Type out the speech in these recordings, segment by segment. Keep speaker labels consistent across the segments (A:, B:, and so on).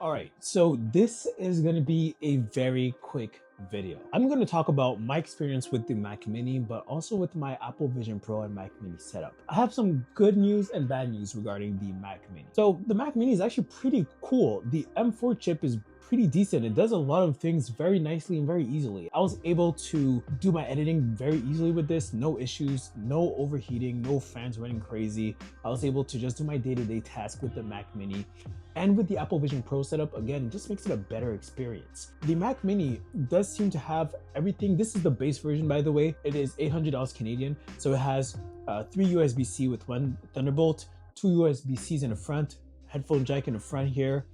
A: All right, so this is going to be a very quick video. I'm going to talk about my experience with the Mac Mini, but also with my Apple Vision Pro and Mac Mini setup. I have some good news and bad news regarding the Mac Mini. So the Mac Mini is actually pretty cool. The M4 chip is pretty decent. It does a lot of things very nicely and very easily. I was able to do my editing very easily with this, no issues, no overheating, no fans running crazy. I was able to just do my day-to-day task with the Mac Mini. And with the Apple Vision Pro setup, again, it just makes it a better experience. The Mac Mini does seem to have everything. This is the base version, by the way. It is $800 Canadian. So it has 3 USB-C with 1 Thunderbolt, 2 USB-Cs in the front, headphone jack in the front here,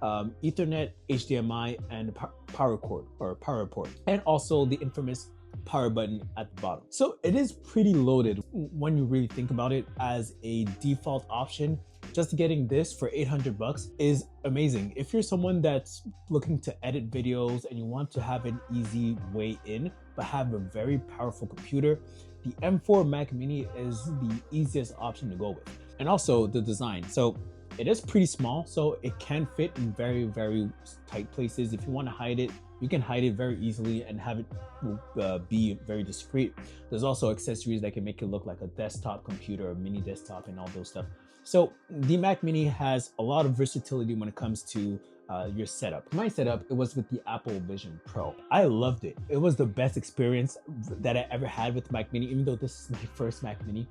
A: Ethernet, HDMI, and power cord or power port, and also the infamous power button at the bottom. So it is pretty loaded when you really think about it. As a default option, just getting this for 800 bucks is amazing. If you're someone that's looking to edit videos and you want to have an easy way in, but have a very powerful computer, the M4 Mac Mini is the easiest option to go with. And also the design. So it is pretty small, so it can fit in very, very tight places. If you want to hide it, you can hide it very easily and have it be very discreet. There's also accessories that can make it look like a desktop computer, a mini desktop, and all those stuff. So the Mac Mini has a lot of versatility when it comes to your setup. My setup, it was with the Apple Vision Pro. I loved it. It was the best experience that I ever had with the Mac Mini, even though this is my first Mac Mini.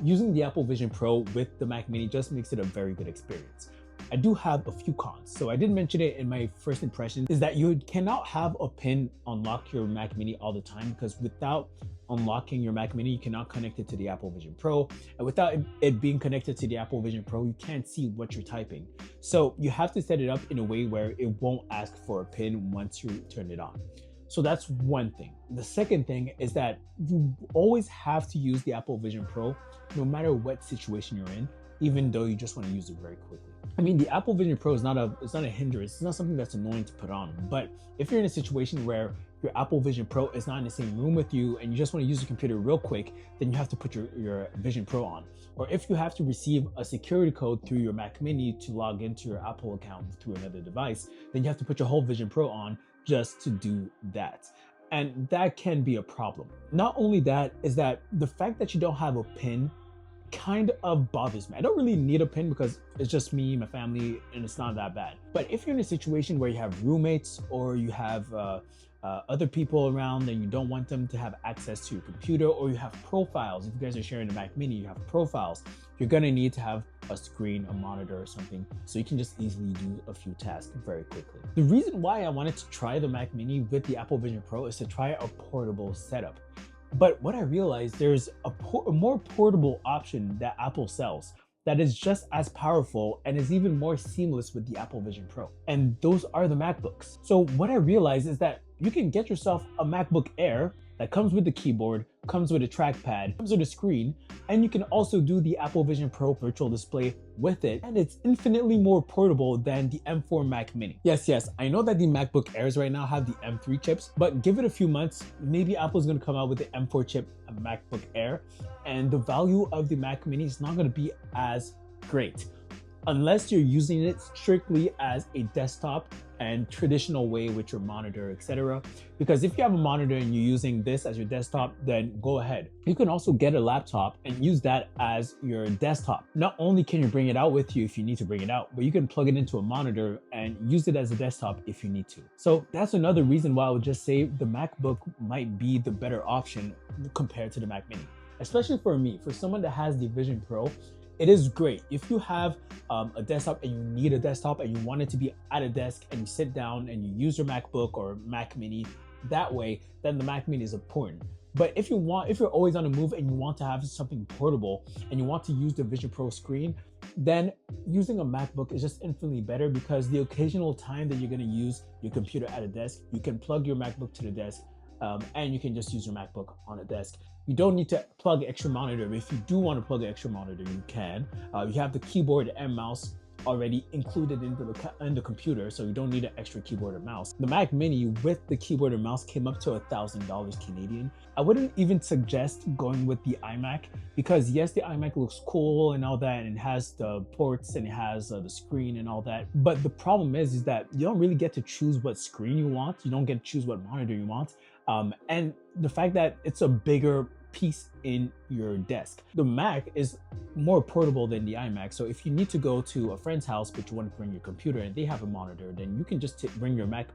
A: Using the Apple Vision Pro with the Mac Mini just makes it a very good experience. I do have a few cons. So I did mention it in my first impression, is that you cannot have a pin unlock your Mac Mini all the time, because without unlocking your Mac Mini, you cannot connect it to the Apple Vision Pro. And without it being connected to the Apple Vision Pro, you can't see what you're typing. So you have to set it up in a way where it won't ask for a pin once you turn it on. So that's one thing. The second thing is that you always have to use the Apple Vision Pro no matter what situation you're in, even though you just want to use it very quickly. I mean, the Apple Vision Pro is not a hindrance. It's not something that's annoying to put on. But if you're in a situation where your Apple Vision Pro is not in the same room with you and you just want to use your computer real quick, then you have to put your Vision Pro on. Or if you have to receive a security code through your Mac Mini to log into your Apple account through another device, then you have to put your whole Vision Pro on just to do that. And that can be a problem. Not only that, is that the fact that you don't have a pin kind of bothers me. I don't really need a pin because it's just me, my family, and it's not that bad. But if you're in a situation where you have roommates or you have other people around and you don't want them to have access to your computer, or you have profiles, if you guys are sharing the Mac Mini, you have profiles, you're gonna need to have a screen, a monitor or something, so you can just easily do a few tasks very quickly. The reason why I wanted to try the Mac Mini with the Apple Vision Pro is to try a portable setup. But what I realized, there's a more portable option that Apple sells that is just as powerful and is even more seamless with the Apple Vision Pro. And those are the MacBooks. So what I realized is that you can get yourself a MacBook Air that comes with the keyboard, comes with a trackpad, comes with a screen, and you can also do the Apple Vision Pro virtual display with it. And it's infinitely more portable than the M4 Mac Mini. Yes, I know that the MacBook Airs right now have the M3 chips, but give it a few months, maybe Apple's gonna come out with the M4 chip MacBook Air, and the value of the Mac Mini is not gonna be as great, unless you're using it strictly as a desktop and traditional way with your monitor, etc. Because if you have a monitor and you're using this as your desktop, then go ahead. You can also get a laptop and use that as your desktop. Not only can you bring it out with you if you need to bring it out, but you can plug it into a monitor and use it as a desktop if you need to. So that's another reason why I would just say the MacBook might be the better option compared to the Mac Mini. Especially for me, for someone that has the Vision Pro, it is great. If you have a desktop and you need a desktop and you want it to be at a desk and you sit down and you use your MacBook or Mac Mini that way, then the Mac Mini is important. But if you're always on the move and you want to have something portable and you want to use the Vision Pro screen, then using a MacBook is just infinitely better, because the occasional time that you're gonna use your computer at a desk, you can plug your MacBook to the desk and you can just use your MacBook on a desk. You don't need to plug extra monitor. If you do want to plug an extra monitor, you can. You have the keyboard and mouse already included into the computer, so you don't need an extra keyboard or mouse. The Mac Mini with the keyboard and mouse came up to $1,000 Canadian. I wouldn't even suggest going with the iMac because yes, the iMac looks cool and all that, and it has the ports and it has the screen and all that. But the problem is that you don't really get to choose what screen you want. You don't get to choose what monitor you want. And the fact that it's a bigger piece in your desk. The Mac is more portable than the iMac, so if you need to go to a friend's house but you want to bring your computer and they have a monitor, then you can just bring your Mac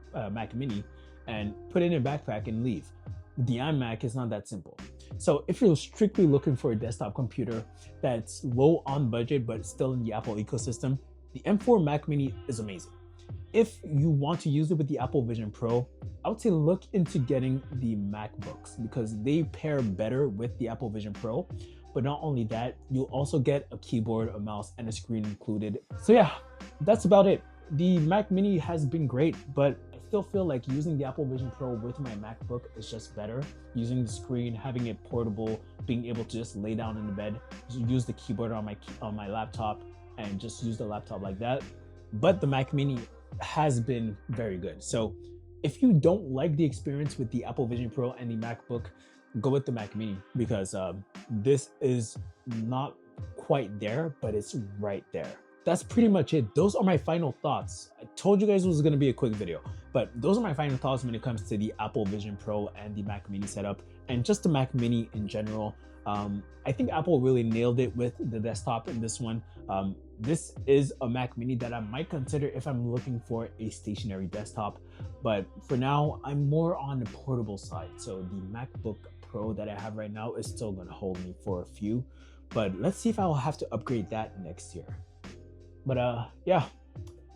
A: Mini and put it in a backpack and leave. The iMac is not that simple. So if you're strictly looking for a desktop computer that's low on budget but still in the Apple ecosystem, the M4 Mac Mini is amazing. If you want to use it with the Apple Vision Pro, I would say look into getting the MacBooks because they pair better with the Apple Vision Pro. But not only that, you'll also get a keyboard, a mouse, and a screen included. So yeah, that's about it. The Mac Mini has been great, but I still feel like using the Apple Vision Pro with my MacBook is just better. Using the screen, having it portable, being able to just lay down in the bed, use the keyboard on my laptop, and just use the laptop like that. But the Mac Mini has been very good. So if you don't like the experience with the Apple Vision Pro and the MacBook, go with the Mac Mini because this is not quite there, but it's right there. That's pretty much it. Those are my final thoughts. I told you guys it was going to be a quick video, but those are my final thoughts when it comes to the Apple Vision Pro and the Mac Mini setup and just the Mac Mini in general. I think Apple really nailed it with the desktop in this one. This is a Mac Mini that I might consider if I'm looking for a stationary desktop, but for now I'm more on the portable side. So the MacBook Pro that I have right now is still going to hold me for a few, but let's see if I'll have to upgrade that next year. But yeah,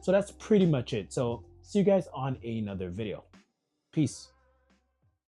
A: so that's pretty much it. So see you guys on another video. Peace.